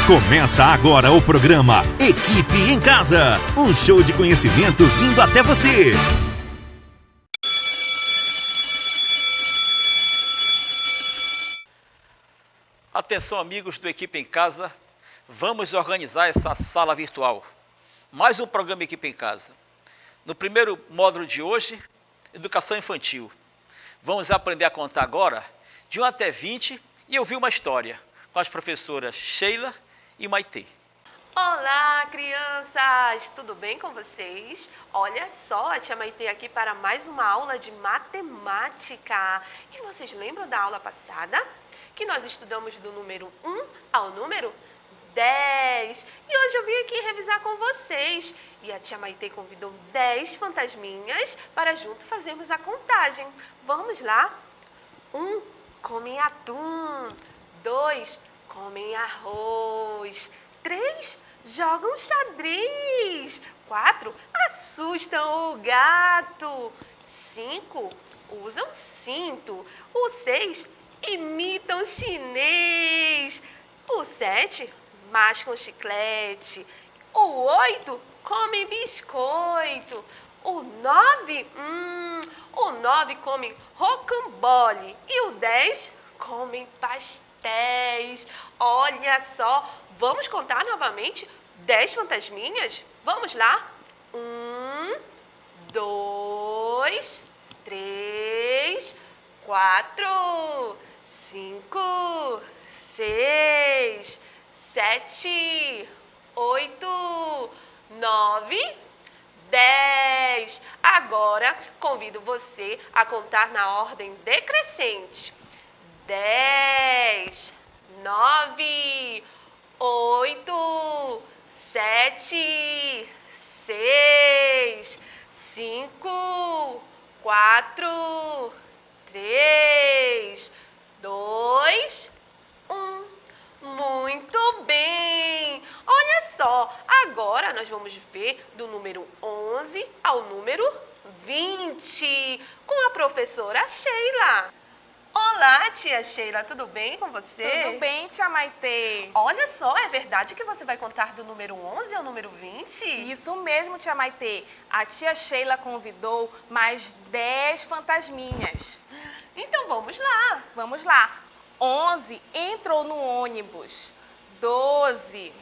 Começa agora o programa Equipe em Casa, um show de conhecimentos indo até você. Atenção, amigos do Equipe em Casa, vamos organizar essa sala virtual. Mais um programa Equipe em Casa. No primeiro módulo de hoje, Educação Infantil. Vamos aprender a contar agora de 1 até 20 e ouvir uma história com as professoras Sheila e Maitê. Olá, crianças! Tudo bem com vocês? Olha só, a tia Maitê aqui para mais uma aula de matemática. E vocês lembram da aula passada? Que nós estudamos do número 1 ao número 10. E hoje eu vim aqui revisar com vocês. E a tia Maitê convidou 10 fantasminhas para junto fazermos a contagem. Vamos lá? 1, comem atum. 2, comem arroz. 3, jogam xadrez. 4, assustam o gato. 5, usam cinto. O 6, imitam chinês. O 7, mascam chiclete. O 8, comem biscoito. O 9, come rocambole. E o 10, comem pastéis. Olha só, vamos contar novamente 10 fantasminhas? Vamos lá? 1, 2, 3, 4, 5, 6, 7, 8, 9, 10. Agora, convido você a contar na ordem decrescente. 10, 9, 8, 7, 6, 5, 4, 3, 2, 1. Muito bem! Olha só, agora nós vamos ver do número 11 ao número 20 com a professora Sheila. Olá, tia Sheila, tudo bem com você? Tudo bem, tia Maitê. Olha só, é verdade que você vai contar do número 11 ao número 20? Isso mesmo, tia Maitê. A tia Sheila convidou mais 10 fantasminhas. Então vamos lá. Vamos lá. 11 entrou no ônibus. 12,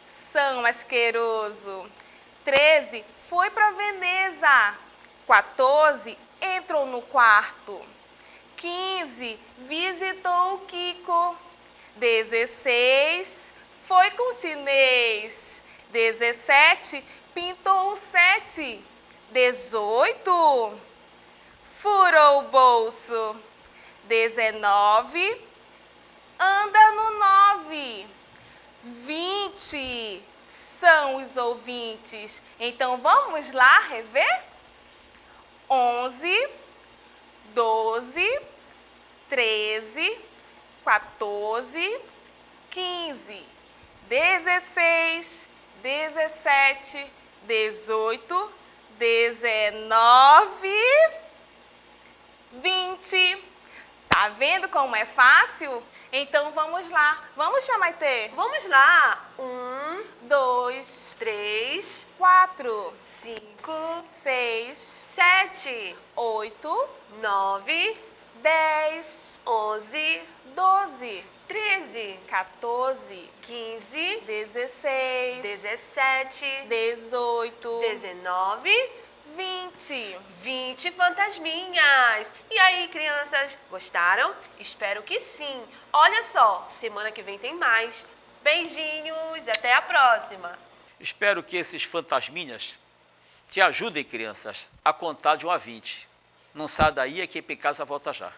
São Asqueroso. 13 foi para Veneza. 14 entrou no quarto. 15 visitou o Kiko. 16 foi com o chinês. 17 pintou o 7. 18 furou o bolso. 19 anda no 9. 20 são os ouvintes. Então vamos lá rever? 11, 12, 13, 14, 15, 16, 17, 18, 19, 20. Tá vendo como é fácil? Então vamos lá. Vamos, tia Maitê? Vamos lá. 1, 2, 3, 4, 5, 6, 7, 8, 9, 10, 11, 12, 13, 14, 15, 16, 17, 18, 19, 20 fantasminhas. E aí, crianças, gostaram? Espero que sim. Olha só, semana que vem tem mais. Beijinhos e até a próxima. Espero que esses fantasminhas te ajudem, crianças, a contar de 1 a 20. Não sai daí, a Equipe em Casa volta já.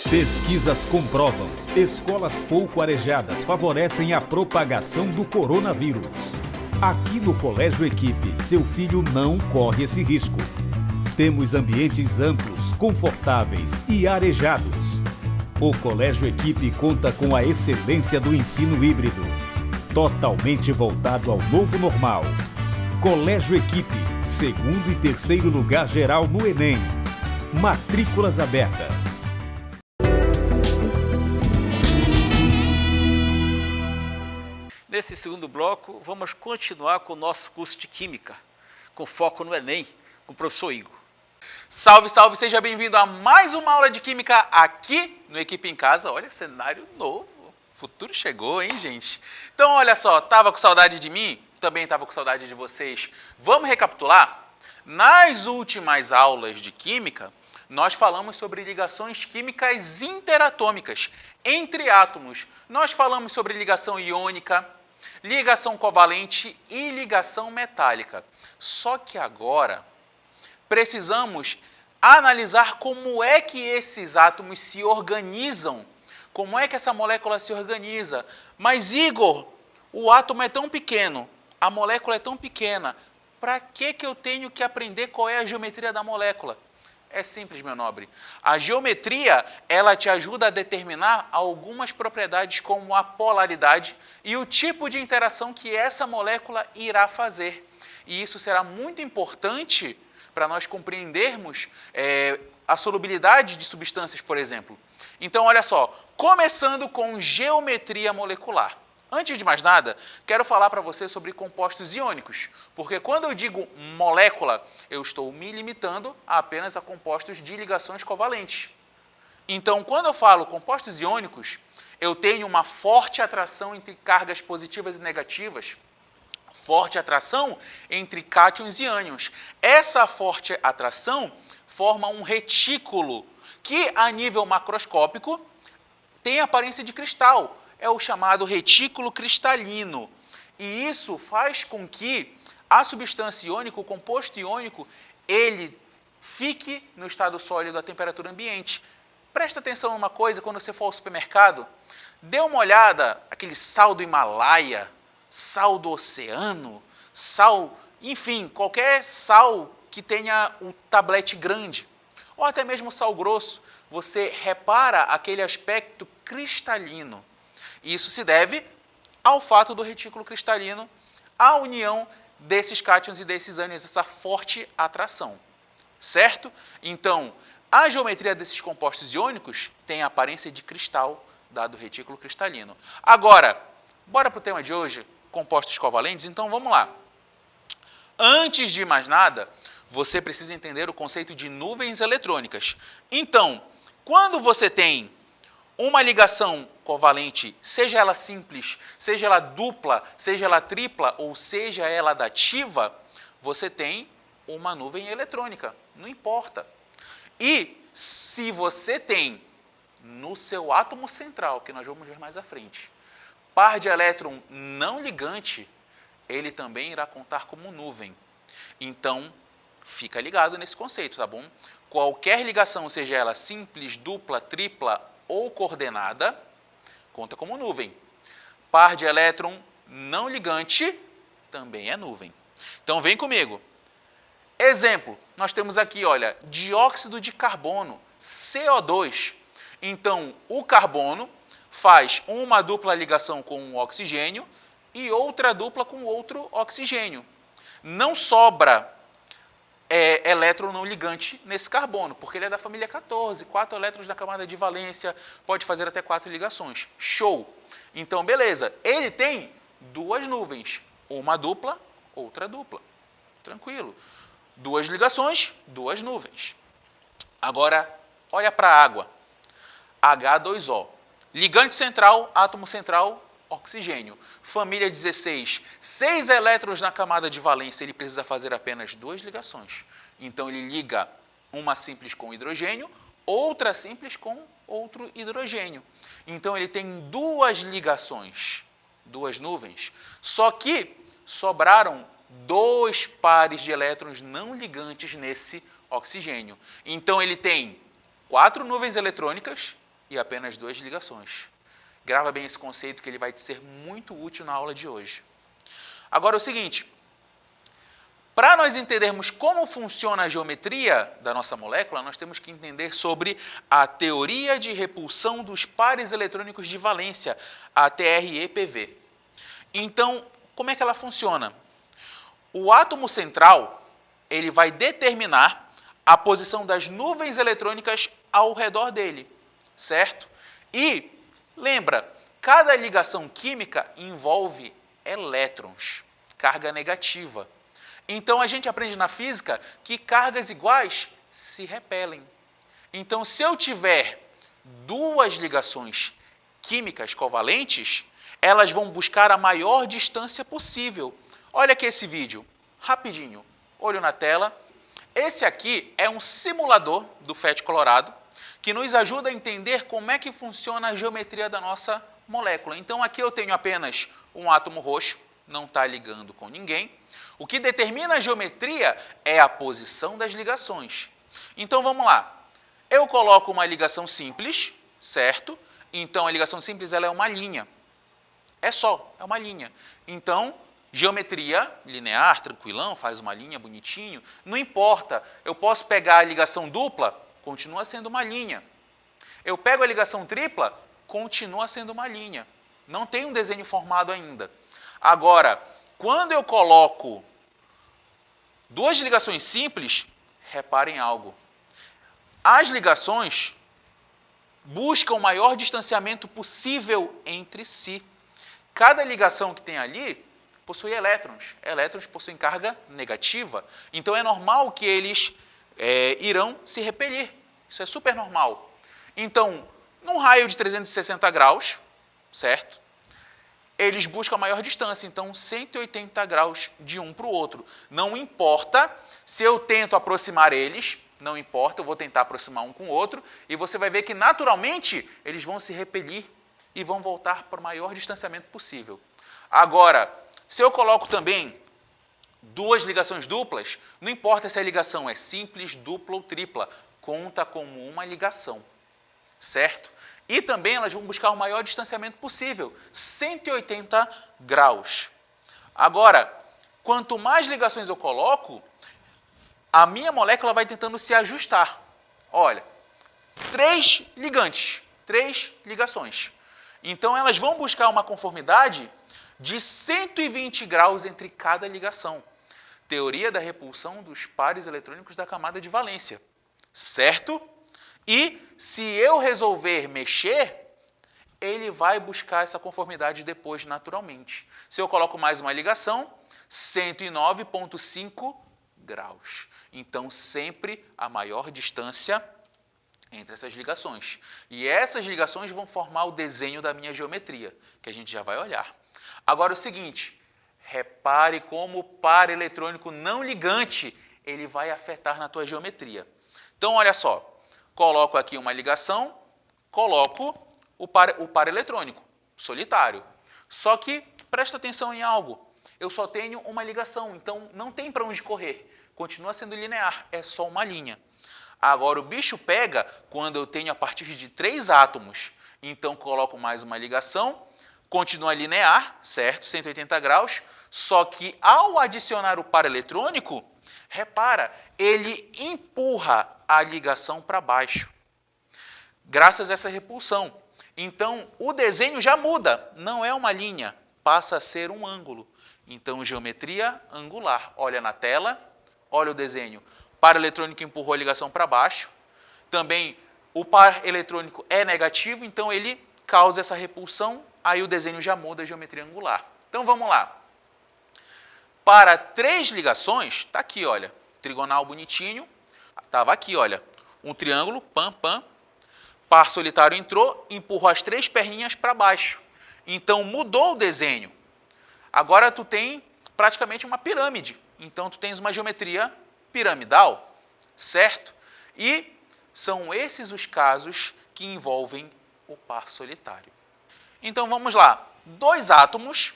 Pesquisas comprovam: escolas pouco arejadas favorecem a propagação do coronavírus. Aqui no Colégio Equipe, seu filho não corre esse risco. Temos ambientes amplos, confortáveis e arejados. O Colégio Equipe conta com a excelência do ensino híbrido, totalmente voltado ao novo normal. Colégio Equipe, 2º e 3º lugar geral no Enem. Matrículas abertas. nesse segundo bloco, vamos continuar com o nosso curso de Química, com foco no Enem, com o professor Igor. Salve, salve! Seja bem-vindo a mais uma aula de Química aqui no Equipe em Casa. Olha, cenário novo. O futuro chegou, hein, gente? Então, olha só, tava com saudade de mim? Também estava com saudade de vocês. Vamos recapitular? Nas últimas aulas de Química, nós falamos sobre ligações químicas interatômicas entre átomos. Nós falamos sobre ligação iônica, ligação covalente e ligação metálica. Só que agora precisamos analisar como é que esses átomos se organizam, como é que essa molécula se organiza. Mas, Igor, o átomo é tão pequeno, a molécula é tão pequena, para que eu tenho que aprender qual é a geometria da molécula? É simples, meu nobre. A geometria, ela te ajuda a determinar algumas propriedades como a polaridade e o tipo de interação que essa molécula irá fazer. E isso será muito importante para nós compreendermos a solubilidade de substâncias, por exemplo. Então, olha só, começando com geometria molecular. Antes de mais nada, quero falar para você sobre compostos iônicos, porque quando eu digo molécula, eu estou me limitando apenas a compostos de ligações covalentes. Então, quando eu falo compostos iônicos, eu tenho uma forte atração entre cargas positivas e negativas, forte atração entre cátions e ânions. Essa forte atração forma um retículo que, a nível macroscópico, tem aparência de cristal. É o chamado retículo cristalino. E isso faz com que a substância iônica, o composto iônico, ele fique no estado sólido à temperatura ambiente. Presta atenção numa coisa, quando você for ao supermercado, dê uma olhada, aquele sal do Himalaia, sal do oceano, sal, enfim, qualquer sal que tenha um tablete grande, ou até mesmo sal grosso, você repara aquele aspecto cristalino. Isso se deve ao fato do retículo cristalino, à união desses cátions e desses ânions, essa forte atração, certo? Então, a geometria desses compostos iônicos tem a aparência de cristal, dado o retículo cristalino. Agora, bora para o tema de hoje, compostos covalentes? Então, vamos lá. Antes de mais nada, você precisa entender o conceito de nuvens eletrônicas. Então, quando você tem uma ligação covalente, seja ela simples, seja ela dupla, seja ela tripla ou seja ela dativa, você tem uma nuvem eletrônica, não importa. E se você tem no seu átomo central, que nós vamos ver mais à frente, par de elétron não ligante, ele também irá contar como nuvem. Então, fica ligado nesse conceito, tá bom? Qualquer ligação, seja ela simples, dupla, tripla ou coordenada, conta como nuvem. Par de elétron não ligante também é nuvem. Então, vem comigo. Exemplo, nós temos aqui, olha, dióxido de carbono, CO2. Então, o carbono faz uma dupla ligação com um oxigênio e outra dupla com outro oxigênio. Não sobra elétron não ligante nesse carbono, porque ele é da família 14, 4 elétrons na camada de valência, pode fazer até 4 ligações. Show! Então, beleza, ele tem duas nuvens, uma dupla, outra dupla. Tranquilo. Duas ligações, duas nuvens. Agora, olha para a água. H2O. Ligante central, átomo central, oxigênio. Família 16, 6 elétrons na camada de valência, ele precisa fazer apenas duas ligações. Então, ele liga uma simples com hidrogênio, outra simples com outro hidrogênio. Então, ele tem duas ligações, duas nuvens. Só que sobraram 2 pares de elétrons não ligantes nesse oxigênio. Então, ele tem 4 nuvens eletrônicas e apenas 2 ligações. Grava bem esse conceito que ele vai te ser muito útil na aula de hoje. Agora é o seguinte, para nós entendermos como funciona a geometria da nossa molécula, nós temos que entender sobre a teoria de repulsão dos pares eletrônicos de valência, a TREPV. Então, como é que ela funciona? O átomo central, ele vai determinar a posição das nuvens eletrônicas ao redor dele, certo? E lembra, cada ligação química envolve elétrons, carga negativa. Então, a gente aprende na física que cargas iguais se repelem. Então, se eu tiver duas ligações químicas covalentes, elas vão buscar a maior distância possível. Olha aqui esse vídeo, rapidinho, olho na tela. Esse aqui é um simulador do FET Colorado, que nos ajuda a entender como é que funciona a geometria da nossa molécula. Então, aqui eu tenho apenas um átomo roxo, não está ligando com ninguém. O que determina a geometria é a posição das ligações. Então, vamos lá. Eu coloco uma ligação simples, certo? Então, a ligação simples ela é uma linha. É uma linha. Então, geometria linear, tranquilão, faz uma linha bonitinho. Não importa, eu posso pegar a ligação dupla, continua sendo uma linha. Eu pego a ligação tripla, continua sendo uma linha. Não tem um desenho formado ainda. Agora, quando eu coloco duas ligações simples, reparem algo. As ligações buscam o maior distanciamento possível entre si. Cada ligação que tem ali possui elétrons. Elétrons possuem carga negativa. Então, é normal que eles irão se repelir. Isso é super normal. Então, num raio de 360 graus, certo? Eles buscam a maior distância, então 180 graus de um para o outro. Não importa se eu tento aproximar eles, não importa, eu vou tentar aproximar um com o outro, e você vai ver que naturalmente eles vão se repelir e vão voltar para o maior distanciamento possível. Agora, se eu coloco também duas ligações duplas, não importa se a ligação é simples, dupla ou tripla, conta como uma ligação, certo? E também elas vão buscar o maior distanciamento possível, 180 graus. Agora, quanto mais ligações eu coloco, a minha molécula vai tentando se ajustar. Olha, 3 ligantes, 3 ligações. Então, elas vão buscar uma conformidade de 120 graus entre cada ligação. Teoria da repulsão dos pares eletrônicos da camada de valência, certo? E se eu resolver mexer, ele vai buscar essa conformidade depois naturalmente. Se eu coloco mais uma ligação, 109,5 graus. Então, sempre a maior distância entre essas ligações. E essas ligações vão formar o desenho da minha geometria, que a gente já vai olhar. Agora, o seguinte, repare como o par eletrônico não ligante, ele vai afetar na tua geometria. Então, olha só. Coloco aqui uma ligação, coloco o par eletrônico, solitário. Só que, presta atenção em algo, eu só tenho uma ligação, então não tem para onde correr. Continua sendo linear, é só uma linha. Agora, o bicho pega quando eu tenho a partir de 3 átomos. Então, coloco mais uma ligação, continua linear, certo? 180 graus, só que ao adicionar o par eletrônico, repara, ele empurra a ligação para baixo, graças a essa repulsão. Então, o desenho já muda, não é uma linha, passa a ser um ângulo. Então, geometria angular. Olha na tela, olha o desenho. Par eletrônico empurrou a ligação para baixo. Também, o par eletrônico é negativo, então ele causa essa repulsão, aí o desenho já muda a geometria angular. Então, vamos lá. Para 3 ligações, está aqui, olha, trigonal bonitinho, estava aqui, olha, um triângulo, pam, pam, par solitário entrou, empurrou as 3 perninhas para baixo. Então, mudou o desenho. Agora, tu tem praticamente uma pirâmide. Então, tu tens uma geometria piramidal, certo? E são esses os casos que envolvem o par solitário. Então, vamos lá. 2 átomos,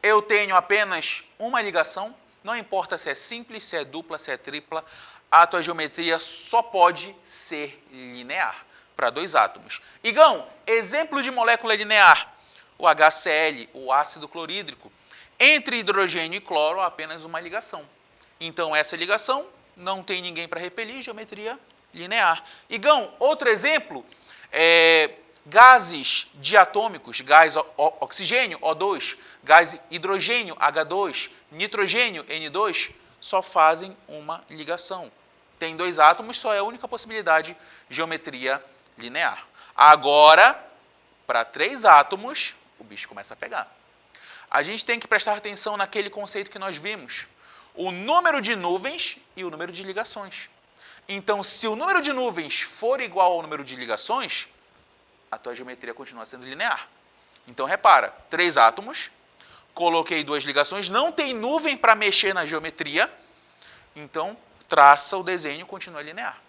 eu tenho apenas uma ligação, não importa se é simples, se é dupla, se é tripla, a tua geometria só pode ser linear para 2 átomos. Igão, exemplo de molécula linear, o HCl, o ácido clorídrico. Entre hidrogênio e cloro, há apenas uma ligação. Então, essa ligação não tem ninguém para repelir, geometria linear. Igão, outro exemplo, gases diatômicos, gás oxigênio, O2, gás hidrogênio, H2, nitrogênio, N2, só fazem uma ligação. Tem 2 átomos, só é a única possibilidade, geometria linear. Agora, para 3 átomos, o bicho começa a pegar. a gente tem que prestar atenção naquele conceito que nós vimos. O número de nuvens e o número de ligações. Então, se o número de nuvens for igual ao número de ligações, a tua geometria continua sendo linear. Então, repara, 3 átomos, coloquei 2 ligações, não tem nuvem para mexer na geometria, então, traça o desenho, continua linear.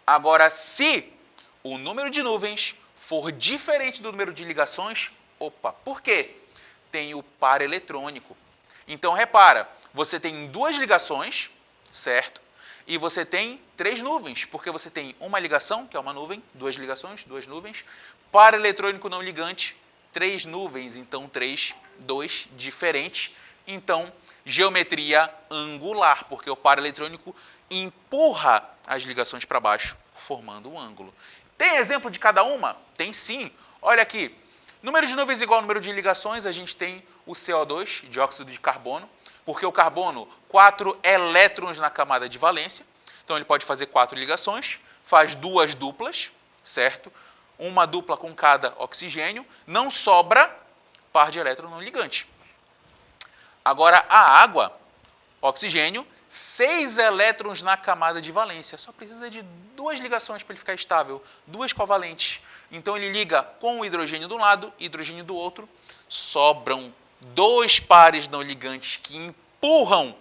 Agora, se o número de nuvens for diferente do número de ligações, opa, por quê? Tem o par eletrônico. Então, repara, você tem 2 ligações, certo? E você tem 3 nuvens, porque você tem uma ligação, que é uma nuvem, 2 ligações, 2 nuvens, par eletrônico não ligante, 3 nuvens, então 3, 2 diferentes. Então, geometria angular, porque o par eletrônico empurra as ligações para baixo, formando um ângulo. Tem exemplo de cada uma? Tem sim. Olha aqui, número de nuvens igual ao número de ligações, a gente tem o CO2, dióxido de carbono, porque o carbono, 4 elétrons na camada de valência, então ele pode fazer 4 ligações, faz 2 duplas, certo? Uma dupla com cada oxigênio, não sobra par de elétron não ligante. Agora, a água, oxigênio, 6 elétrons na camada de valência, só precisa de 2 ligações para ele ficar estável, 2 covalentes. Então ele liga com o hidrogênio de um lado, hidrogênio do outro, sobram 2 pares não ligantes que empurram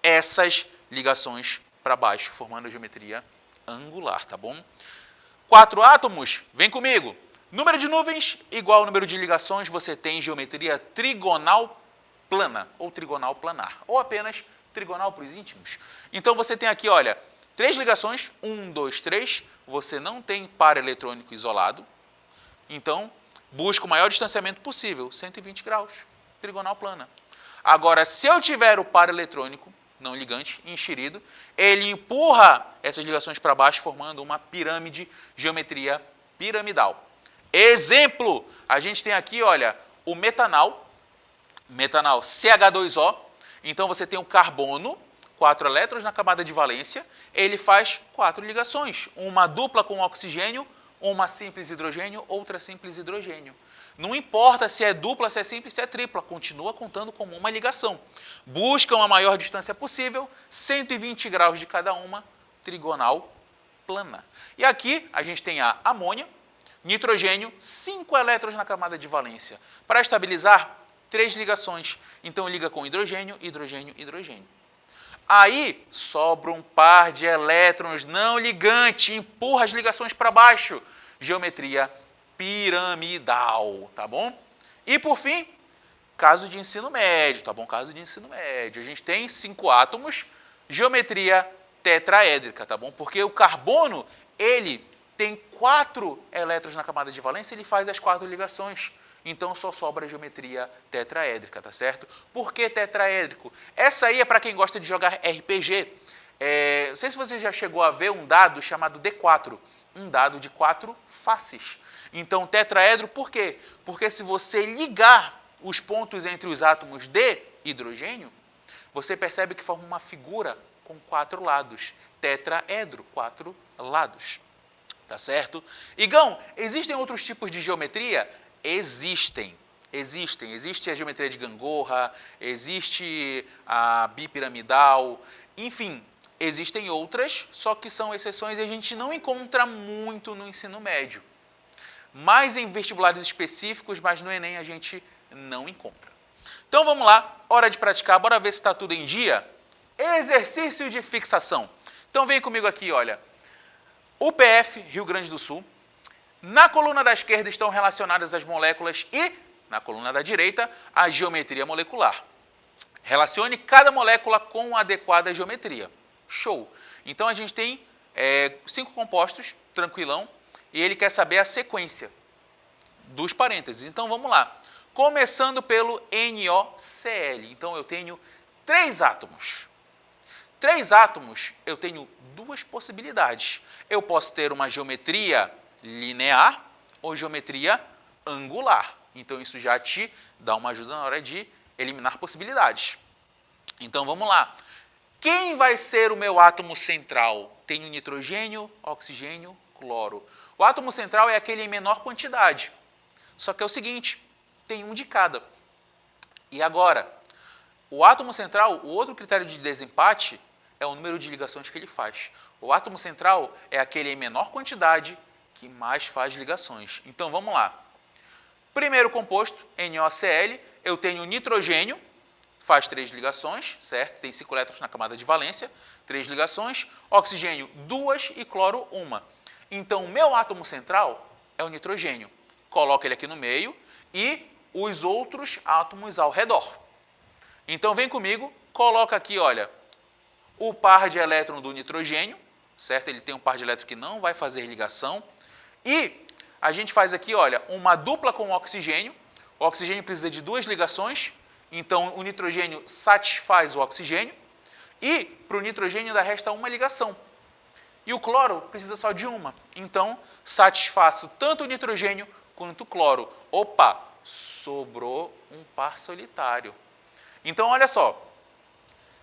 essas ligações para baixo, formando a geometria angular, tá bom? 4 átomos, vem comigo. Número de nuvens igual ao número de ligações, você tem geometria trigonal plana, ou trigonal planar, ou apenas trigonal para os íntimos. Então você tem aqui, olha, 3 ligações, 1, 2, 3, você não tem par eletrônico isolado, então busca o maior distanciamento possível, 120 graus. Trigonal plana. Agora, se eu tiver o par eletrônico, não ligante, enxerido, ele empurra essas ligações para baixo, formando uma pirâmide, geometria piramidal. Exemplo, a gente tem aqui, olha, o metanal CH2O, então você tem o carbono, 4 elétrons na camada de valência, ele faz 4 ligações, uma dupla com oxigênio, uma simples hidrogênio, outra simples hidrogênio. Não importa se é dupla, se é simples, se é tripla, continua contando como uma ligação. Buscam a maior distância possível, 120 graus de cada uma, trigonal plana. E aqui a gente tem a amônia, nitrogênio, 5 elétrons na camada de valência. Para estabilizar, 3 ligações. Então liga com hidrogênio, hidrogênio, hidrogênio. Aí sobra um par de elétrons não ligante, empurra as ligações para baixo. Geometria piramidal, tá bom? E por fim, caso de ensino médio, tá bom? Caso de ensino médio. A gente tem 5 átomos, geometria tetraédrica, tá bom? Porque o carbono, ele tem 4 elétrons na camada de valência, ele faz as 4 ligações. Então só sobra a geometria tetraédrica, tá certo? Por que tetraédrico? Essa aí é para quem gosta de jogar RPG. Não sei se você já chegou a ver um dado chamado D4, um dado de 4 faces. Então, tetraedro, por quê? Porque se você ligar os pontos entre os átomos de hidrogênio, você percebe que forma uma figura com 4 lados. Tetraedro, 4 lados. Tá certo? Igão, existem outros tipos de geometria? Existem. Existe a geometria de gangorra, existe a bipiramidal, enfim, existem outras, só que são exceções e a gente não encontra muito no ensino médio. Mais em vestibulares específicos, mas no Enem a gente não encontra. Então vamos lá, hora de praticar, bora ver se está tudo em dia? Exercício de fixação. Então vem comigo aqui, olha. UPF, Rio Grande do Sul. Na coluna da esquerda estão relacionadas as moléculas e, na coluna da direita, a geometria molecular. Relacione cada molécula com a adequada geometria. Show! Então a gente tem 5 compostos, tranquilão, e ele quer saber a sequência dos parênteses. Então vamos lá. Começando pelo NOCl. Então eu tenho 3 átomos. 3 átomos, eu tenho 2 possibilidades. Eu posso ter uma geometria linear ou geometria angular. Então isso já te dá uma ajuda na hora de eliminar possibilidades. Então vamos lá. Quem vai ser o meu átomo central? Tenho nitrogênio, oxigênio, cloro. O átomo central é aquele em menor quantidade. Só que é o seguinte, tem um de cada. E agora, o átomo central, o outro critério de desempate é o número de ligações que ele faz. O átomo central é aquele em menor quantidade que mais faz ligações. Então, vamos lá. Primeiro composto, NaOCl, eu tenho nitrogênio, faz 3 ligações, certo? Tem 5 elétrons na camada de valência, 3 ligações, oxigênio 2 e cloro 1. Então, o meu átomo central é o nitrogênio. Coloco ele aqui no meio e os outros átomos ao redor. Então, vem comigo, coloca aqui, olha, o par de elétron do nitrogênio, certo? Ele tem um par de elétron que não vai fazer ligação. E a gente faz aqui, olha, uma dupla com o oxigênio. O oxigênio precisa de 2 ligações, então o nitrogênio satisfaz o oxigênio. E para o nitrogênio ainda resta uma ligação. E o cloro precisa só de uma. Então, satisfaço tanto o nitrogênio quanto o cloro. Opa, sobrou um par solitário. Então, olha só.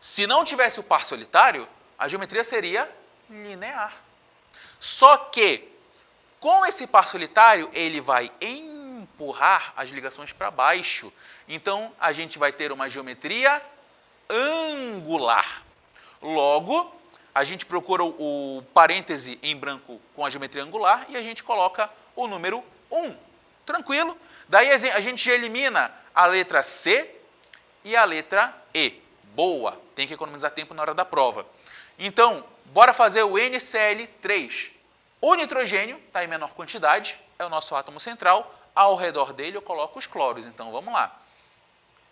Se não tivesse o par solitário, a geometria seria linear. Só que, com esse par solitário, ele vai empurrar as ligações para baixo. Então, a gente vai ter uma geometria angular. Logo, a gente procura o parêntese em branco com a geometria angular e a gente coloca o número 1. Tranquilo? Daí a gente elimina a letra C e a letra E. Boa! Tem que economizar tempo na hora da prova. Então, bora fazer o NCl3. O nitrogênio está em menor quantidade, é o nosso átomo central. Ao redor dele eu coloco os cloros. Então, vamos lá.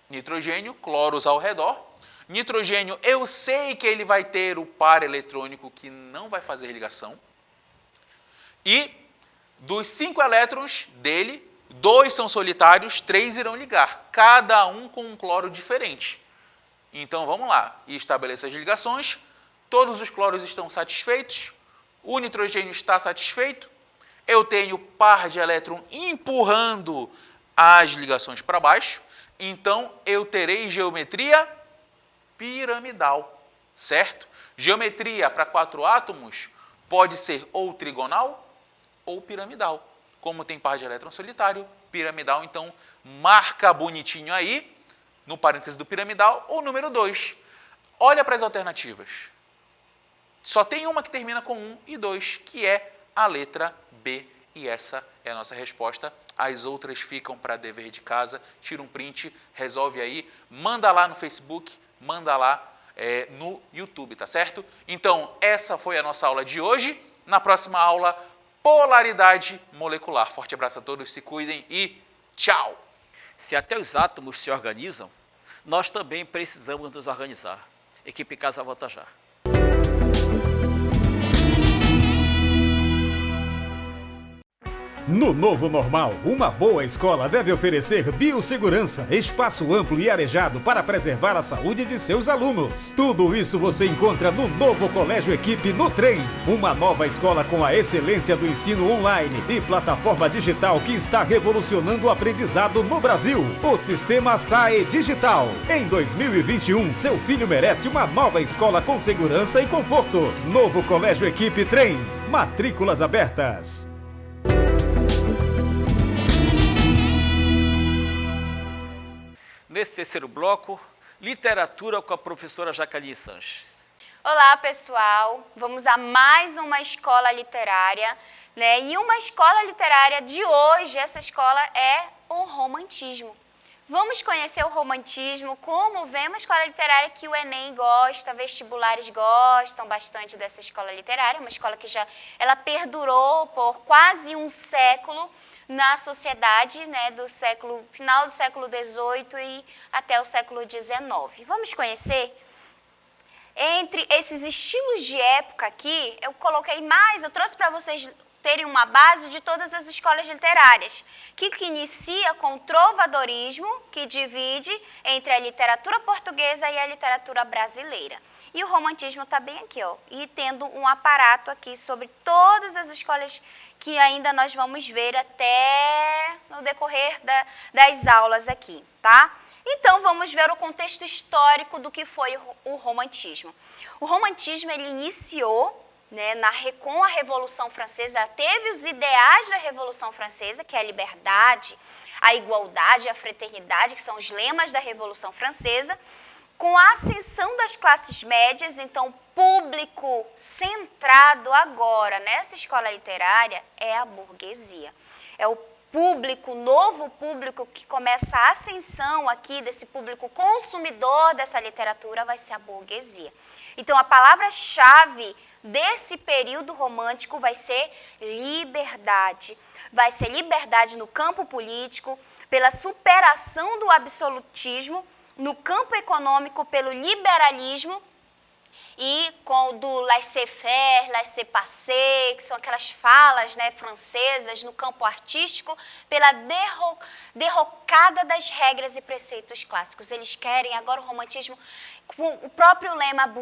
Nitrogênio, cloros ao redor. Nitrogênio, eu sei que ele vai ter o par eletrônico que não vai fazer ligação. E dos 5 elétrons dele, 2 são solitários, 3 irão ligar, cada um com um cloro diferente. Então, vamos lá. E estabeleço as ligações. Todos os cloros estão satisfeitos. O nitrogênio está satisfeito. Eu tenho par de elétron empurrando as ligações para baixo. Então, eu terei geometria piramidal, certo? Geometria para 4 átomos pode ser ou trigonal ou piramidal. Como tem par de elétron solitário, piramidal, então marca bonitinho aí, no parêntese do piramidal, o número 2. Olha para as alternativas. Só tem uma que termina com 1 e 2, que é a letra B. E essa é a nossa resposta. As outras ficam para dever de casa. Tira um print, resolve aí, manda lá no Facebook, manda lá no YouTube, tá certo? Então, essa foi a nossa aula de hoje. Na próxima aula, polaridade molecular. Forte abraço a todos, se cuidem e tchau! Se até os átomos se organizam, nós também precisamos nos organizar. Equipe Casa volta já. No novo normal, uma boa escola deve oferecer biossegurança, espaço amplo e arejado para preservar a saúde de seus alunos. Tudo isso você encontra no novo Colégio Equipe no Trem. Uma nova escola com a excelência do ensino online e plataforma digital que está revolucionando o aprendizado no Brasil. O sistema SAE Digital. Em 2021, seu filho merece uma nova escola com segurança e conforto. Novo Colégio Equipe Trem. Matrículas abertas. Nesse terceiro bloco, literatura com a professora Jaqueline Sanches. Olá, pessoal. Vamos a mais uma escola literária, né? E uma escola literária de hoje, essa escola é o romantismo. Vamos conhecer o romantismo, como vem uma escola literária que o Enem gosta, vestibulares gostam bastante dessa escola literária, uma escola que ela perdurou por quase um século na sociedade, né, final do século XVIII e até o século XIX. Vamos conhecer? Entre esses estilos de época aqui, eu trouxe para vocês terem uma base de todas as escolas literárias, que inicia com o trovadorismo, que divide entre a literatura portuguesa e a literatura brasileira. E o romantismo está bem aqui, ó, e tendo um aparato aqui sobre todas as escolas que ainda nós vamos ver até no decorrer das aulas aqui, tá? Então, vamos ver o contexto histórico do que foi o romantismo. O romantismo, ele iniciou né, com a Revolução Francesa, teve os ideais da Revolução Francesa, que é a liberdade, a igualdade, a fraternidade, que são os lemas da Revolução Francesa. Com a ascensão das classes médias, então o público centrado agora nessa escola literária é a burguesia. É o público, novo público que começa a ascensão aqui desse público consumidor dessa literatura vai ser a burguesia. Então a palavra-chave desse período romântico vai ser liberdade. Vai ser liberdade no campo político, pela superação do absolutismo, no campo econômico pelo liberalismo e com do laissez-faire, laissez-passer, que são aquelas falas, né, francesas, no campo artístico, pela derrocada das regras e preceitos clássicos. Eles querem agora o romantismo, o próprio lema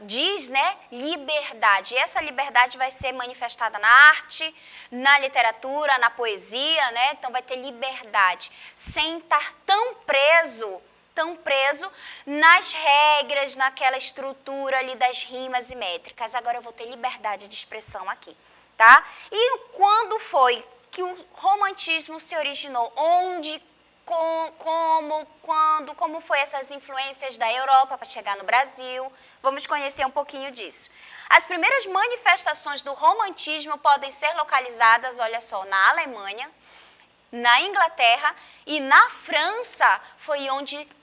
diz, né, liberdade. E essa liberdade vai ser manifestada na arte, na literatura, na poesia, né? Então vai ter liberdade, sem estar tão preso nas regras, naquela estrutura ali das rimas e métricas. Agora eu vou ter liberdade de expressão aqui, tá? E quando foi que o romantismo se originou? Onde, como foi essas influências da Europa para chegar no Brasil? Vamos conhecer um pouquinho disso. As primeiras manifestações do romantismo podem ser localizadas, olha só, na Alemanha, na Inglaterra e na França, foi onde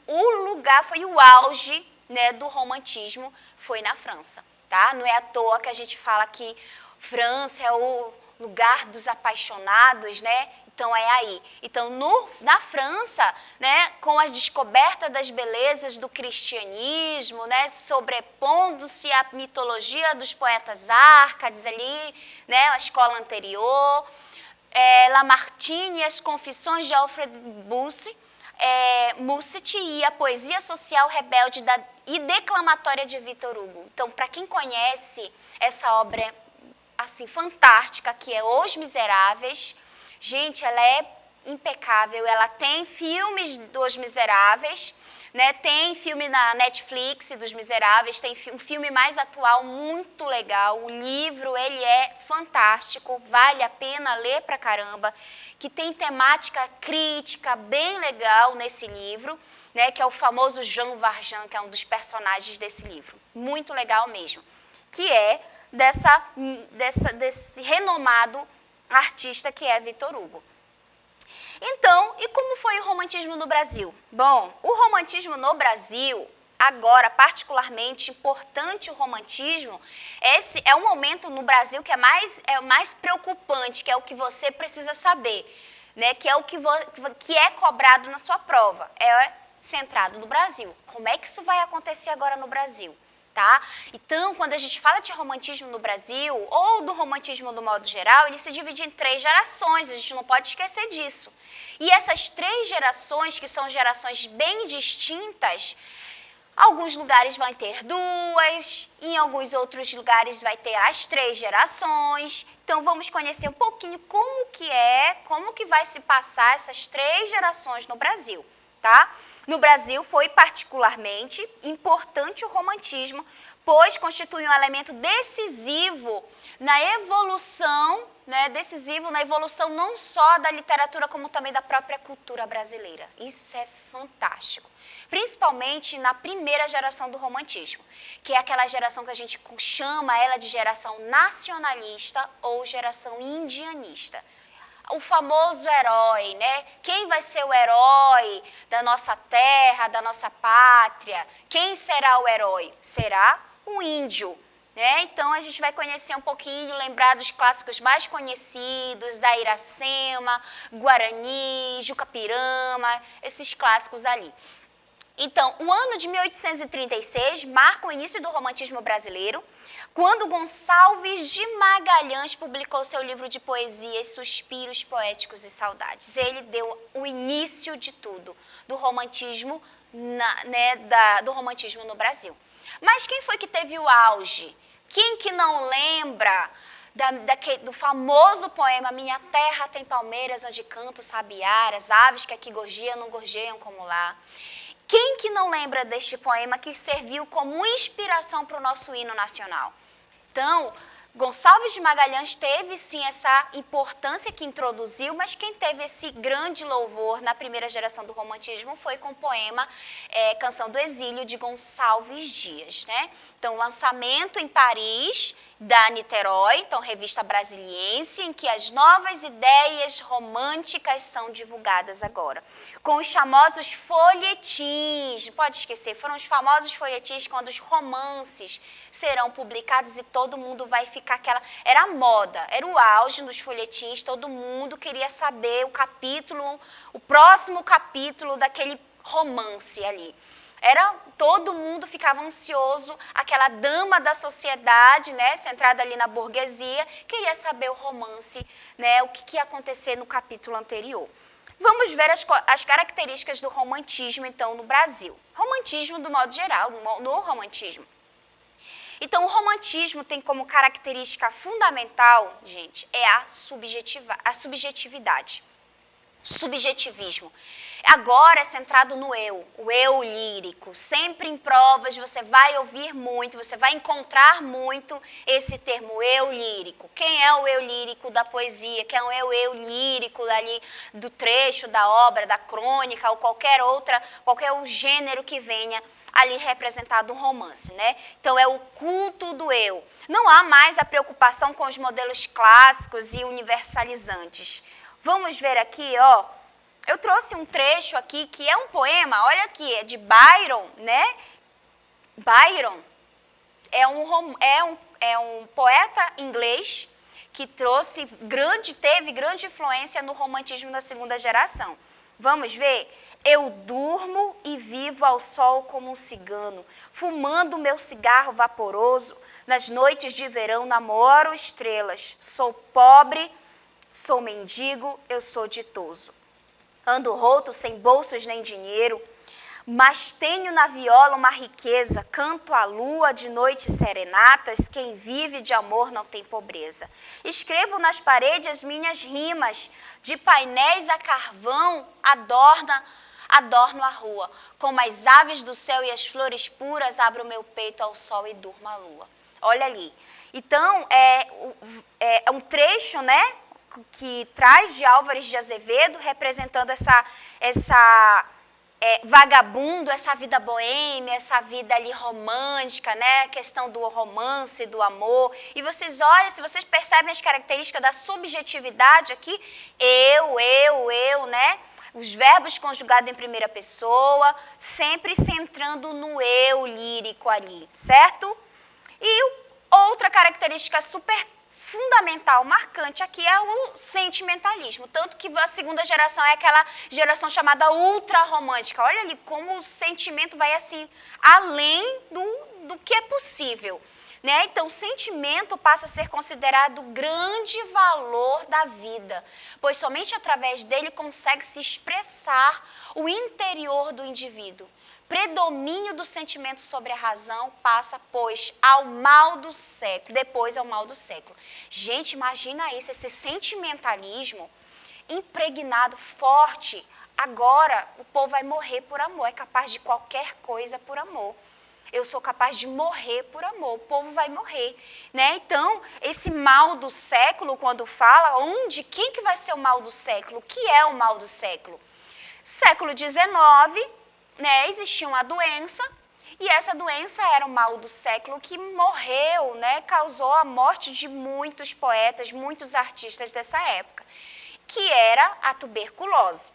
foi o auge, né, do romantismo, foi na França, tá? Não é à toa que a gente fala que França é o lugar dos apaixonados, né? Então é aí. Então na França, né, com a descoberta das belezas do cristianismo, né, sobrepondo-se à mitologia dos poetas árcades ali, né, a escola anterior, Lamartine e as Confissões de Alfred Musset e a poesia social rebelde e declamatória de Victor Hugo. Então, para quem conhece essa obra assim fantástica que é Os Miseráveis, gente, ela é impecável. Ela tem filmes dos Miseráveis, né? Tem filme na Netflix dos Miseráveis, tem um filme mais atual muito legal. O livro, ele é fantástico, vale a pena ler pra caramba, que tem temática crítica bem legal nesse livro, né? Que é o famoso Jean Valjean, que é um dos personagens desse livro. Muito legal mesmo. Que é desse renomado artista que é Victor Hugo. Então, e como foi o romantismo no Brasil? Bom, o romantismo no Brasil, agora particularmente importante o romantismo, esse é um momento no Brasil que é mais preocupante, que é o que você precisa saber, né? Que é o que é cobrado na sua prova, é centrado no Brasil. Como é que isso vai acontecer agora no Brasil? Tá? Então, quando a gente fala de romantismo no Brasil, ou do romantismo no modo geral, ele se divide em 3 gerações, a gente não pode esquecer disso. E essas 3 gerações, que são gerações bem distintas, alguns lugares vão ter 2, em alguns outros lugares vai ter as 3 gerações. Então, vamos conhecer um pouquinho como que vai se passar essas 3 gerações no Brasil. Tá? No Brasil foi particularmente importante o romantismo, pois constitui um elemento decisivo na evolução, né, não só da literatura, como também da própria cultura brasileira. Isso é fantástico. Principalmente na primeira geração do romantismo, que é aquela geração que a gente chama ela de geração nacionalista ou geração indianista. O famoso herói, né? Quem vai ser o herói da nossa terra, da nossa pátria? Quem será o herói? Será o índio, né? Então a gente vai conhecer um pouquinho, lembrar dos clássicos mais conhecidos, da Iracema, Guarani, Jucapirama, esses clássicos ali. Então, o ano de 1836 marca o início do romantismo brasileiro, quando Gonçalves de Magalhães publicou seu livro de poesias Suspiros Poéticos e Saudades. Ele deu o início de tudo, do romantismo, do romantismo no Brasil. Mas quem foi que teve o auge? Quem que não lembra do famoso poema Minha terra tem palmeiras onde canto sabiá, as aves que aqui gorjeiam não gorjeiam como lá? Quem que não lembra deste poema que serviu como inspiração para o nosso hino nacional? Então, Gonçalves de Magalhães teve sim essa importância que introduziu, mas quem teve esse grande louvor na primeira geração do romantismo foi com o poema Canção do Exílio, de Gonçalves Dias, né? Então, lançamento em Paris da Niterói, então revista brasiliense, em que as novas ideias românticas são divulgadas agora. Com os famosos folhetins, não pode esquecer, foram os famosos folhetins quando os romances serão publicados e todo mundo vai ficar aquela... Era a moda, era o auge dos folhetins, todo mundo queria saber o capítulo, o próximo capítulo daquele romance ali. Todo mundo ficava ansioso, aquela dama da sociedade, né, centrada ali na burguesia, queria saber o romance, né, o que ia acontecer no capítulo anterior. Vamos ver as características do romantismo, então, no Brasil. Romantismo, do modo geral, no romantismo. Então, o romantismo tem como característica fundamental, gente, é a subjetividade. Subjetivismo. Agora é centrado no eu, o eu lírico. Sempre em provas você vai ouvir muito, você vai encontrar muito esse termo eu lírico. Quem é o eu lírico da poesia? Quem é o eu lírico ali do trecho, da obra, da crônica ou qualquer gênero que venha ali representado um romance, né? Então é o culto do eu. Não há mais a preocupação com os modelos clássicos e universalizantes. Vamos ver aqui, ó. Eu trouxe um trecho aqui que é um poema, olha aqui, é de Byron, né? Byron é um poeta inglês que teve grande influência no romantismo da segunda geração. Vamos ver? Eu durmo e vivo ao sol como um cigano, fumando meu cigarro vaporoso. Nas noites de verão namoro estrelas. Sou pobre, sou mendigo, eu sou ditoso. Ando roto, sem bolsos nem dinheiro, mas tenho na viola uma riqueza. Canto à lua de noites serenatas, quem vive de amor não tem pobreza. Escrevo nas paredes as minhas rimas, de painéis a carvão adorno a rua. Como as aves do céu e as flores puras, abro meu peito ao sol e durmo à lua. Olha ali. Então, é um trecho, né, que traz de Álvares de Azevedo, representando essa vagabundo, essa vida boêmia, essa vida ali romântica, né? A questão do romance, do amor. E vocês olham, se vocês percebem as características da subjetividade aqui, eu, né? Os verbos conjugados em primeira pessoa, sempre centrando no eu lírico ali, certo? E outra característica super fundamental, marcante aqui é o sentimentalismo, tanto que a segunda geração é aquela geração chamada ultra-romântica. Olha ali como o sentimento vai assim, além do que é possível, né? Então, o sentimento passa a ser considerado grande valor da vida, pois somente através dele consegue se expressar o interior do indivíduo. Predomínio do sentimento sobre a razão passa, pois, ao mal do século, depois ao mal do século. Gente, imagina isso, esse sentimentalismo impregnado, forte. Agora, o povo vai morrer por amor, é capaz de qualquer coisa por amor. Eu sou capaz de morrer por amor, o povo vai morrer, né? Então, esse mal do século, quando fala, quem que vai ser o mal do século? O que é o mal do século? Século XIX, né, existia uma doença, e essa doença era o mal do século que morreu, né, causou a morte de muitos poetas, muitos artistas dessa época, que era a tuberculose.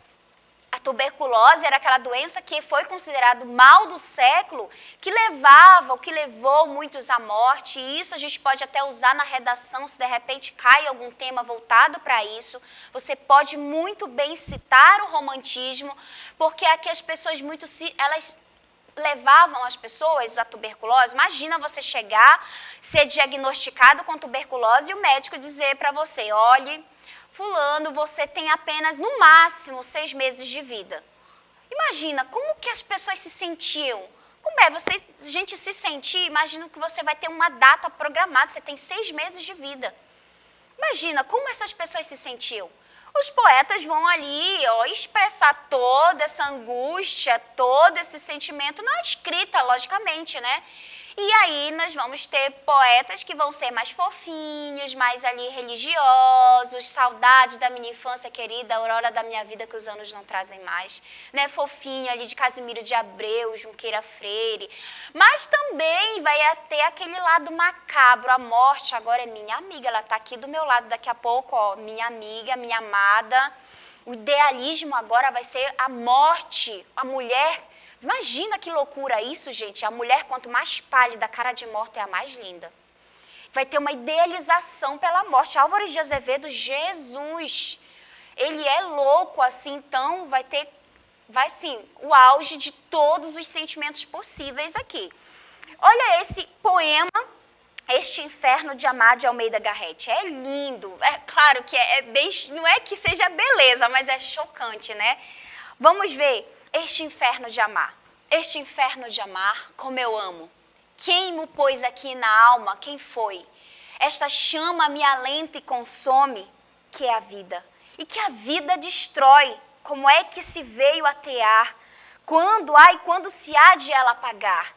A tuberculose era aquela doença que foi considerado mal do século, que levou muitos à morte, e isso a gente pode até usar na redação, se de repente cai algum tema voltado para isso. Você pode muito bem citar o romantismo, porque aqui as pessoas elas levavam as pessoas à tuberculose. Imagina você chegar, ser diagnosticado com tuberculose e o médico dizer para você, olhe, fulano, você tem apenas, no máximo, 6 meses de vida. Imagina, como que as pessoas se sentiam? Como a gente se sentir, imagina que você vai ter uma data programada, você tem 6 meses de vida. Imagina, como essas pessoas se sentiam? Os poetas vão ali, ó, expressar toda essa angústia, todo esse sentimento na escrita, logicamente, né? E aí nós vamos ter poetas que vão ser mais fofinhos, mais ali religiosos, saudade da minha infância querida, aurora da minha vida que os anos não trazem mais, né? Fofinho ali de Casimiro de Abreu, Junqueira Freire. Mas também vai ter aquele lado macabro, a morte agora é minha amiga, ela está aqui do meu lado daqui a pouco, ó, minha amiga, minha amada. O idealismo agora vai ser a morte, a mulher. Imagina que loucura isso, gente. A mulher, quanto mais pálida, cara de morta, é a mais linda. Vai ter uma idealização pela morte. Álvares de Azevedo, Jesus, ele é louco, assim, então vai sim, o auge de todos os sentimentos possíveis aqui. Olha esse poema, Este Inferno de Amar, de Almeida Garrett. É lindo, é claro que é bem, não é que seja beleza, mas é chocante, né? Vamos ver. Este inferno de amar, este inferno de amar, como eu amo. Quem me pôs aqui na alma, quem foi? Esta chama me alenta e consome, que é a vida. E que a vida destrói, como é que se veio atear? Quando se há de ela apagar?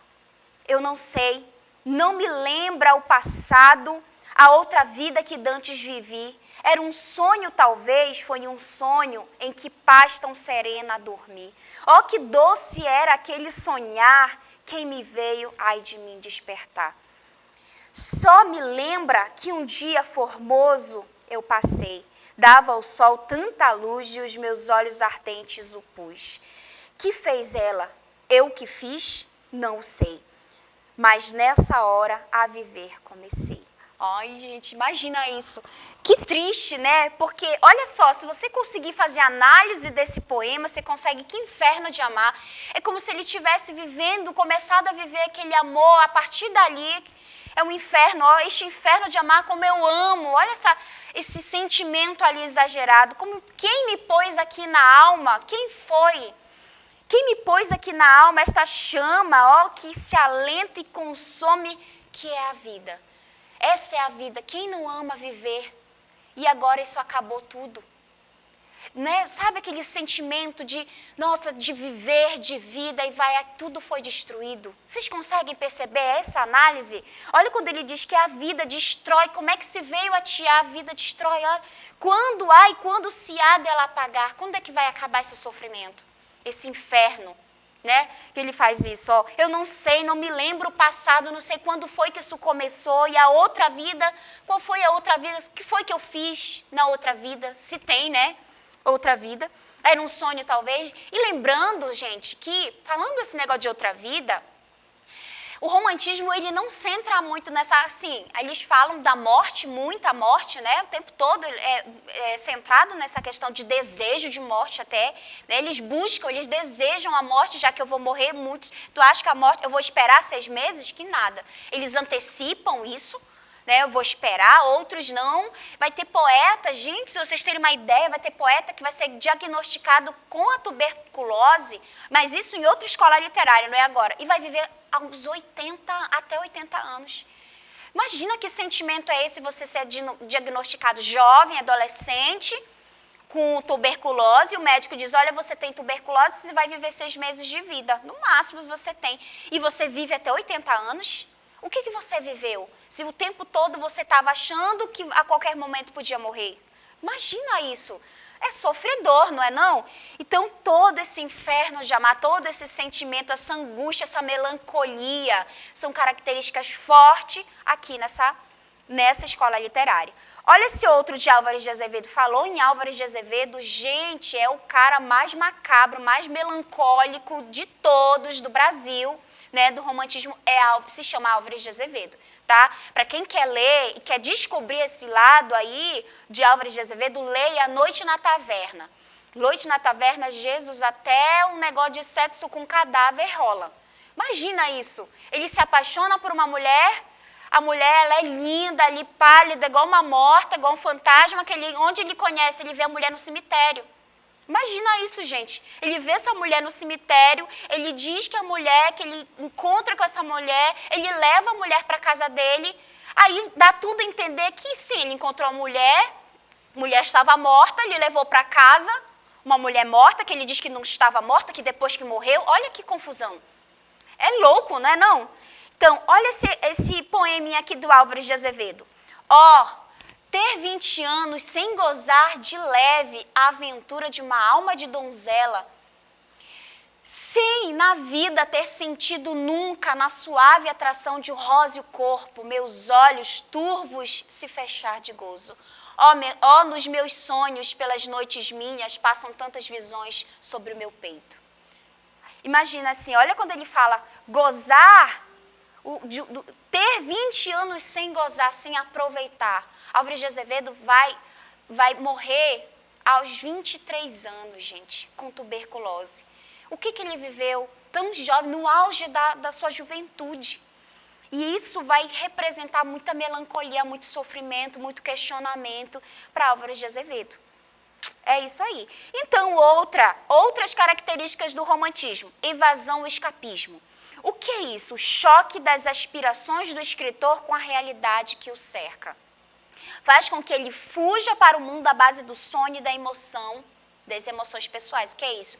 Eu não sei, não me lembra o passado, a outra vida que dantes vivi. Era um sonho, talvez, foi um sonho em que paz tão serena a dormir. Oh, que doce era aquele sonhar, quem me veio, ai de mim, despertar. Só me lembra que um dia formoso eu passei, dava ao sol tanta luz e os meus olhos ardentes o pus. Que fez ela? Eu que fiz? Não o sei, mas nessa hora a viver comecei. Ai, gente, imagina isso. Que triste, né? Porque, olha só, se você conseguir fazer análise desse poema, você consegue que inferno de amar. É como se ele tivesse vivendo, começado a viver aquele amor, a partir dali é um inferno. Ó, este inferno de amar como eu amo. Olha esse sentimento ali exagerado. Como quem me pôs aqui na alma? Quem foi? Quem me pôs aqui na alma esta chama, ó, que se alenta e consome, que é a vida. Essa é a vida. Quem não ama viver? E agora isso acabou tudo. Né? Sabe aquele sentimento de, nossa, de viver, de vida, e tudo foi destruído? Vocês conseguem perceber essa análise? Olha quando ele diz que a vida destrói, como é que se veio a tiar, a vida destrói. Olha, quando se há dela apagar? Quando é que vai acabar esse sofrimento? Esse inferno. Né? Que ele faz isso, ó. Eu não sei, não me lembro o passado, não sei quando foi que isso começou, e a outra vida, qual foi a outra vida, o que foi que eu fiz na outra vida, se tem, né, outra vida, era um sonho talvez, e lembrando, gente, que, falando esse negócio de outra vida, o romantismo, ele não centra muito nessa, assim, eles falam da morte, muita morte, né, o tempo todo é centrado nessa questão de desejo de morte até, né, eles desejam a morte, já que eu vou morrer, muitos, tu acha que a morte, eu vou esperar 6 meses? Que nada, eles antecipam isso, né, eu vou esperar, outros não, vai ter poeta, gente, se vocês terem uma ideia, vai ter poeta que vai ser diagnosticado com a tuberculose, mas isso em outra escola literária, não é agora, e vai viver aos 80, até 80 anos. Imagina que sentimento é esse, você ser diagnosticado jovem, adolescente, com tuberculose, e o médico diz, olha, você tem tuberculose, você vai viver 6 meses de vida, no máximo você tem, e você vive até 80 anos? O que você viveu? Se o tempo todo você estava achando que a qualquer momento podia morrer? Imagina isso. É sofredor, não é não? Então, todo esse inferno de amar, todo esse sentimento, essa angústia, essa melancolia, são características fortes aqui nessa escola literária. Olha esse outro de Álvares de Azevedo. Falou em Álvares de Azevedo, gente, é o cara mais macabro, mais melancólico de todos do Brasil, né, do romantismo, se chama Álvares de Azevedo. Tá? Para quem quer ler e quer descobrir esse lado aí de Álvares de Azevedo, leia Noite na Taverna. Noite na Taverna, Jesus, até um negócio de sexo com cadáver rola. Imagina isso. Ele se apaixona por uma mulher, a mulher ela é linda, ali pálida, igual uma morta, igual um fantasma, onde ele conhece, ele vê a mulher no cemitério. Imagina isso, gente. Ele vê essa mulher no cemitério, ele diz que a mulher, que ele encontra com essa mulher, ele leva a mulher para a casa dele, aí dá tudo a entender que sim, ele encontrou a mulher estava morta, ele levou para casa, uma mulher morta, que ele diz que não estava morta, que depois que morreu, olha que confusão. É louco, não é não? Então, olha esse poeminha aqui do Álvares de Azevedo. Ó, ter 20 anos sem gozar de leve a aventura de uma alma de donzela, sem na vida ter sentido nunca na suave atração de um róseo corpo, meus olhos turvos se fechar de gozo. Ó, nos meus sonhos, pelas noites minhas, passam tantas visões sobre o meu peito. Imagina assim, olha quando ele fala gozar, ter 20 anos sem gozar, sem aproveitar. Álvares de Azevedo vai morrer aos 23 anos, gente, com tuberculose. O que ele viveu tão jovem, no auge da sua juventude? E isso vai representar muita melancolia, muito sofrimento, muito questionamento para Álvares de Azevedo. É isso aí. Então, outras características do romantismo: evasão e escapismo. O que é isso? O choque das aspirações do escritor com a realidade que o cerca. Faz com que ele fuja para o mundo à base do sonho e da emoção, das emoções pessoais. O que é isso?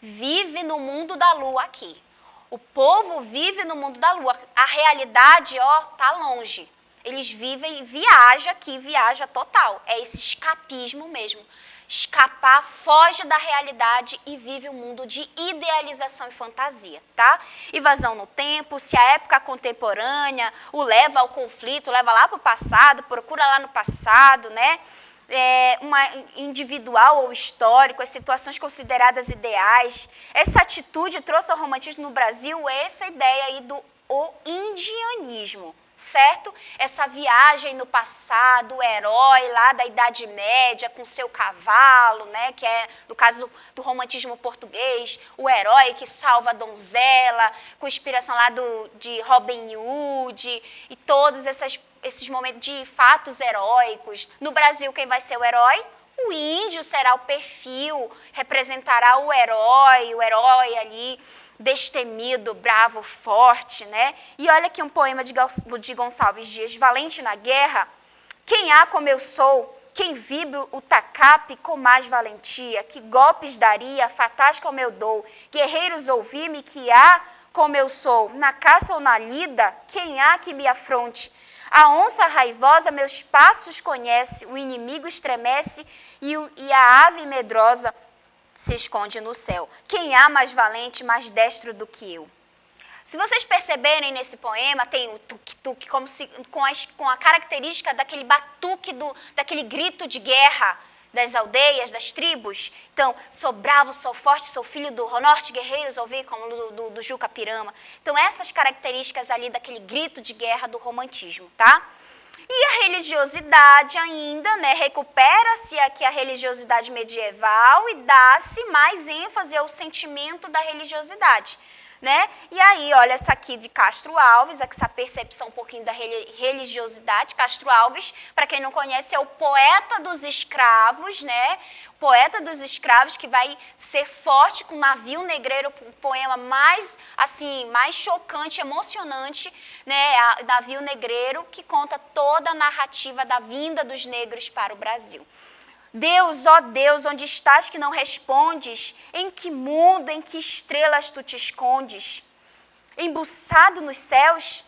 Vive no mundo da lua aqui. O povo vive no mundo da lua. A realidade, tá longe. Eles vivem, viaja aqui, viaja total. É esse escapismo mesmo. Escapar, foge da realidade e vive um mundo de idealização e fantasia, tá? Evasão no tempo, se a época contemporânea o leva ao conflito, leva lá para o passado, procura lá no passado, né? Uma individual ou histórico, as situações consideradas ideais. Essa atitude trouxe ao romantismo no Brasil essa ideia aí do indianismo, certo? Essa viagem no passado, o herói lá da Idade Média com seu cavalo, né? Que é, no caso do romantismo português, o herói que salva a donzela, com inspiração lá de Robin Hood e todos esses momentos de fatos heróicos. No Brasil, quem vai ser o herói? O índio será o perfil, representará o herói ali, destemido, bravo, forte, né? E olha aqui um poema de Gonçalves Dias: valente na guerra, quem há como eu sou, quem vibra o tacape com mais valentia, que golpes daria, fatais como eu dou, guerreiros ouvi-me, que há como eu sou, na caça ou na lida, quem há que me afronte? A onça raivosa meus passos conhece, o inimigo estremece e a ave medrosa se esconde no céu. Quem há mais valente, mais destro do que eu? Se vocês perceberem nesse poema, tem o tuk-tuk, como se, com a característica daquele batuque, daquele grito de guerra das aldeias, das tribos. Então, sou bravo, sou forte, sou filho do norte, guerreiros, ouvi como do Juca Pirama. Então, essas características ali daquele grito de guerra do romantismo, tá? E a religiosidade ainda, né, recupera-se aqui a religiosidade medieval e dá-se mais ênfase ao sentimento da religiosidade, né? E aí, olha essa aqui de Castro Alves, essa percepção um pouquinho da religiosidade. Castro Alves, para quem não conhece, é o poeta dos escravos, né? O poeta dos escravos que vai ser forte com o Navio Negreiro, o poema mais chocante, emocionante, né? Navio Negreiro, que conta toda a narrativa da vinda dos negros para o Brasil. Deus, ó Deus, onde estás que não respondes? Em que mundo, em que estrelas tu te escondes? Embuçado nos céus,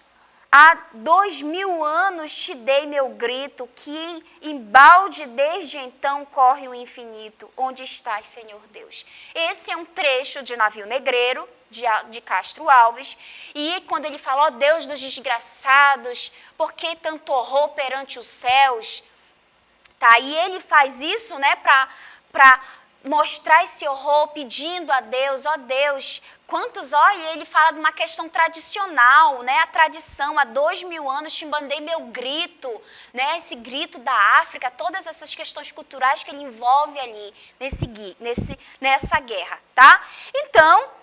há 2000 anos te dei meu grito, que embalde desde então corre o infinito. Onde estás, Senhor Deus? Esse é um trecho de Navio Negreiro, de Castro Alves, e quando ele fala, ó Deus dos desgraçados, por que tanto horror perante os céus? Tá, e ele faz isso, né, para mostrar esse horror, pedindo a Deus, ó Deus, e ele fala de uma questão tradicional, né, a tradição, há 2000 anos te mandei meu grito, né, esse grito da África, todas essas questões culturais que ele envolve ali, nessa guerra, tá? Então,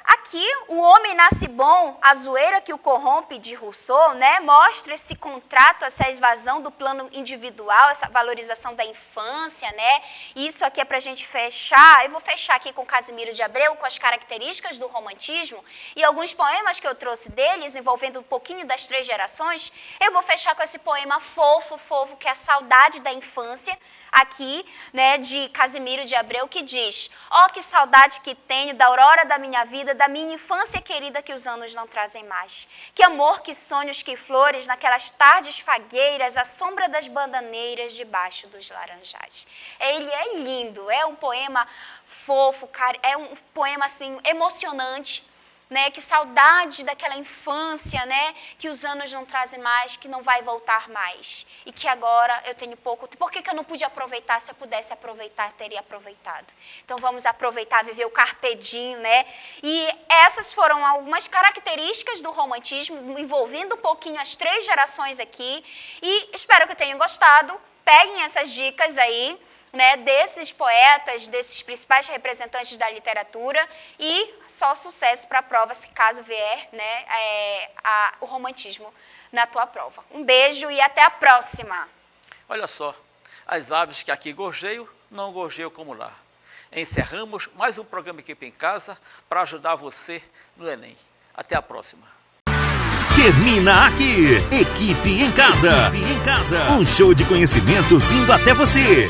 aqui, o homem nasce bom, a zoeira que o corrompe, de Rousseau, né, mostra esse contrato, essa evasão do plano individual, essa valorização da infância, né? Isso aqui é para a gente fechar. Eu vou fechar aqui com Casimiro de Abreu, com as características do romantismo e alguns poemas que eu trouxe deles, envolvendo um pouquinho das 3 gerações. Eu vou fechar com esse poema fofo, que é a saudade da infância, aqui, né, de Casimiro de Abreu, que diz: ó, que saudade que tenho da aurora da minha vida, da minha infância querida que os anos não trazem mais. Que amor, que sonhos, que flores, naquelas tardes fagueiras, à sombra das bandaneiras, debaixo dos laranjais. Ele é lindo, é um poema fofo, é um poema assim emocionante, né? Que saudade daquela infância, né? Que os anos não trazem mais, que não vai voltar mais. E que agora eu tenho pouco. Por que eu não pude aproveitar? Se eu pudesse aproveitar, teria aproveitado. Então vamos aproveitar, viver o carpe diem, né? E essas foram algumas características do romantismo, envolvendo um pouquinho as 3 gerações aqui. E espero que tenham gostado. Peguem essas dicas aí, né, desses poetas, desses principais representantes da literatura, e só sucesso para a prova, se caso vier, né, o romantismo na tua prova. Um beijo e até a próxima! Olha só, as aves que aqui gorjeiam, não gorjeiam como lá. Encerramos mais um programa Equipe em Casa para ajudar você no Enem. Até a próxima! Termina aqui, Equipe em Casa. Um show de conhecimentos indo até você.